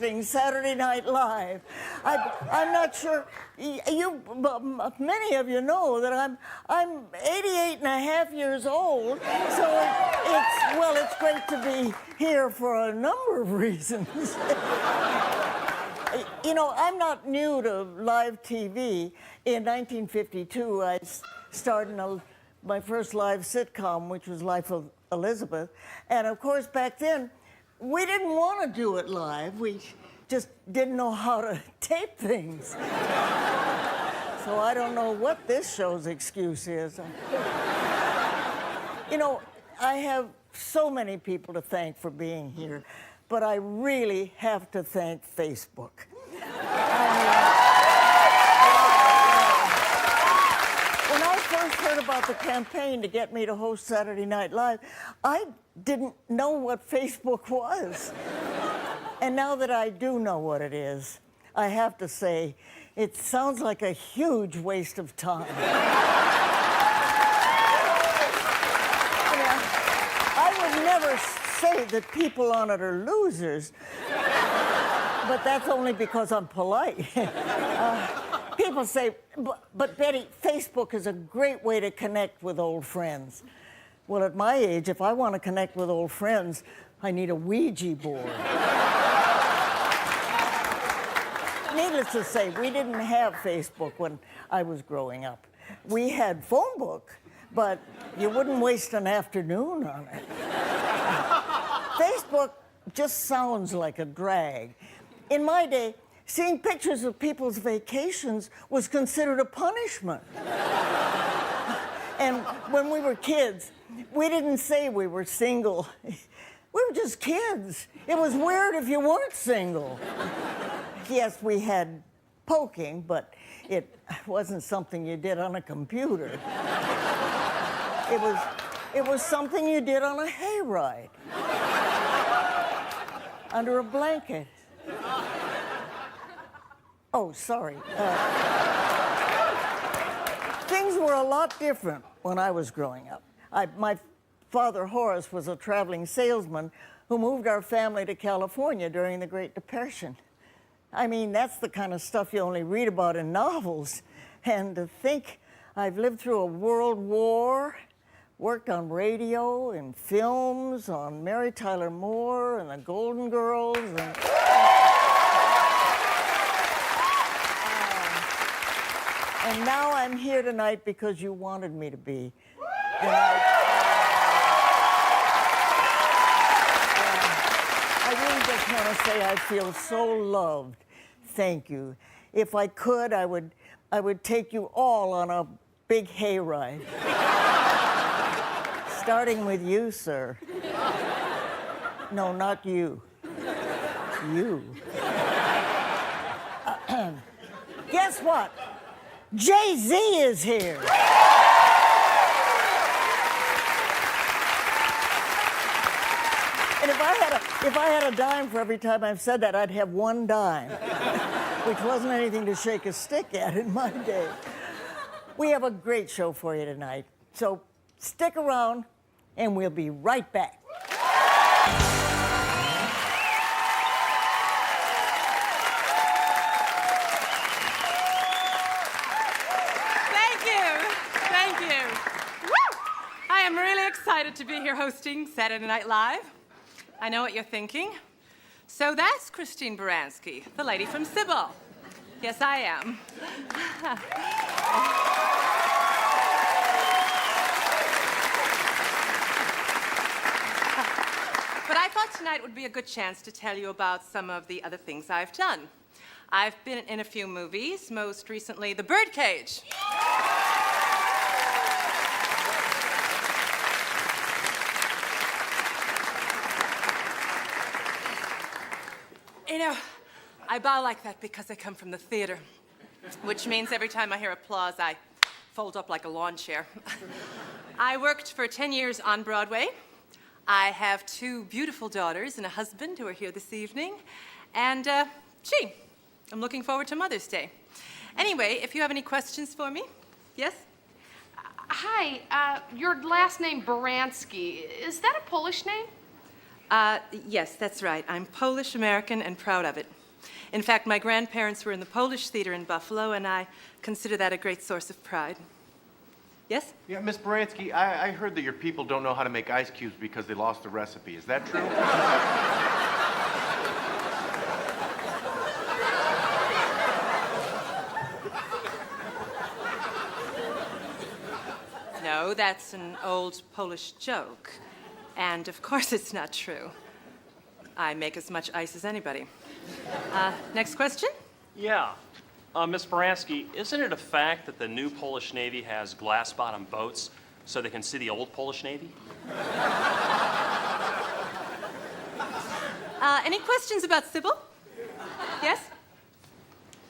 hosting Saturday Night Live. I'm not sure, many of you know that I'm 88 and a half years old, so it's great to be here for a number of reasons. You know, I'm not new to live TV. In 1952, I starred in my first live sitcom, which was Life of Elizabeth. And of course, back then, we didn't want to do it live. We just didn't know how to tape things. So I don't know what this show's excuse is. You know, I have so many people to thank for being here, but I really have to thank Facebook. When I first heard about the campaign to get me to host Saturday Night Live, I didn't know what Facebook was. And now that I do know what it is, I have to say, it sounds like a huge waste of time. I would never say that people on it are losers, but that's only because I'm polite. People say, but Betty, Facebook is a great way to connect with old friends. Well, at my age, if I want to connect with old friends, I need a Ouija board. Needless to say, we didn't have Facebook when I was growing up. We had phone book, but you wouldn't waste an afternoon on it. Facebook just sounds like a drag. In my day, seeing pictures of people's vacations was considered a punishment. And when we were kids, we didn't say we were single. We were just kids. It was weird if you weren't single. Yes, we had poking, but it wasn't something you did on a computer. It was something you did on a hayride. Under a blanket. Oh, sorry. Things were a lot different when I was growing up. My father, Horace, was a traveling salesman who moved our family to California during the Great Depression. I mean, that's the kind of stuff you only read about in novels. And to think I've lived through a world war, worked on radio and films, on Mary Tyler Moore and the Golden Girls, and now I'm here tonight because you wanted me to be. And I really just want to say I feel so loved. Thank you. If I could, I would take you all on a big hayride. Starting with you, sir. No, not you. You. Guess what? Jay-Z is here. And if I had a dime for every time I've said that, I'd have one dime, which wasn't anything to shake a stick at in my day. We have a great show for you tonight, so stick around, and we'll be right back. Thank you. Woo! I am really excited to be here hosting Saturday Night Live. I know what you're thinking. So that's Christine Baranski, the lady from Sybil. Yes, I am. But I thought tonight would be a good chance to tell you about some of the other things I've done. I've been in a few movies, most recently The Birdcage. You know, I bow like that because I come from the theater, which means every time I hear applause, I fold up like a lawn chair. I worked for 10 years on Broadway. I have 2 beautiful daughters and a husband who are here this evening. And, I'm looking forward to Mother's Day. Anyway, if you have any questions for me, yes? Hi, your last name, Baranski, is that a Polish name? Yes, that's right. I'm Polish American and proud of it. In fact, my grandparents were in the Polish theater in Buffalo, and I consider that a great source of pride. Yes? Yeah, Miss Baranski, I heard that your people don't know how to make ice cubes because they lost the recipe. Is that true? No, that's an old Polish joke. And of course it's not true. I make as much ice as anybody. Next question? Yeah. Ms. Baranski, isn't it a fact that the new Polish Navy has glass-bottom boats so they can see the old Polish Navy? Any questions about Sybil? Yes?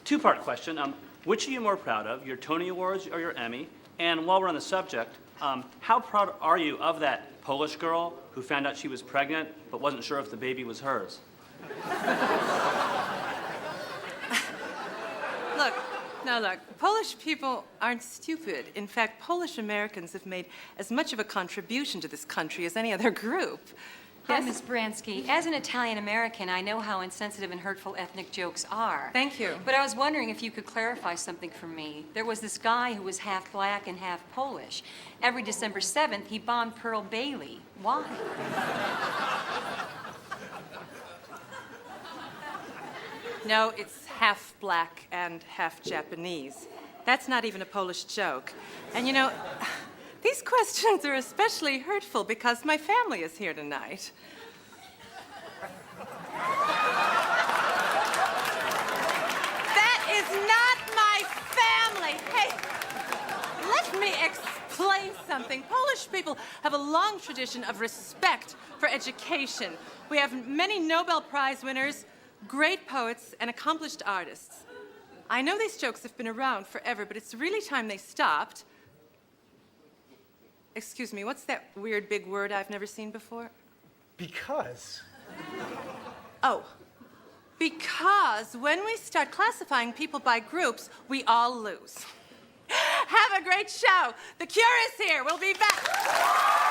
Two-part question. Which are you more proud of, your Tony Awards or your Emmy? And while we're on the subject, how proud are you of that Polish girl who found out she was pregnant but wasn't sure if the baby was hers? Look, Polish people aren't stupid. In fact, Polish Americans have made as much of a contribution to this country as any other group. Hi, Yes? Ms. Bransky. As an Italian American, I know how insensitive and hurtful ethnic jokes are. Thank you. But I was wondering if you could clarify something for me. There was this guy who was half black and half Polish. Every December 7th, he bombed Pearl Bailey. Why? No, it's half black and half Japanese. That's not even a Polish joke. And you know, these questions are especially hurtful because my family is here tonight. That is not my family. Hey, let me explain something. Polish people have a long tradition of respect for education. We have many Nobel Prize winners, great poets, and accomplished artists. I know these jokes have been around forever, but it's really time they stopped. Excuse me, what's that weird big word I've never seen before? Because. Oh, because when we start classifying people by groups, we all lose. Have a great show. The Cure is here. We'll be back.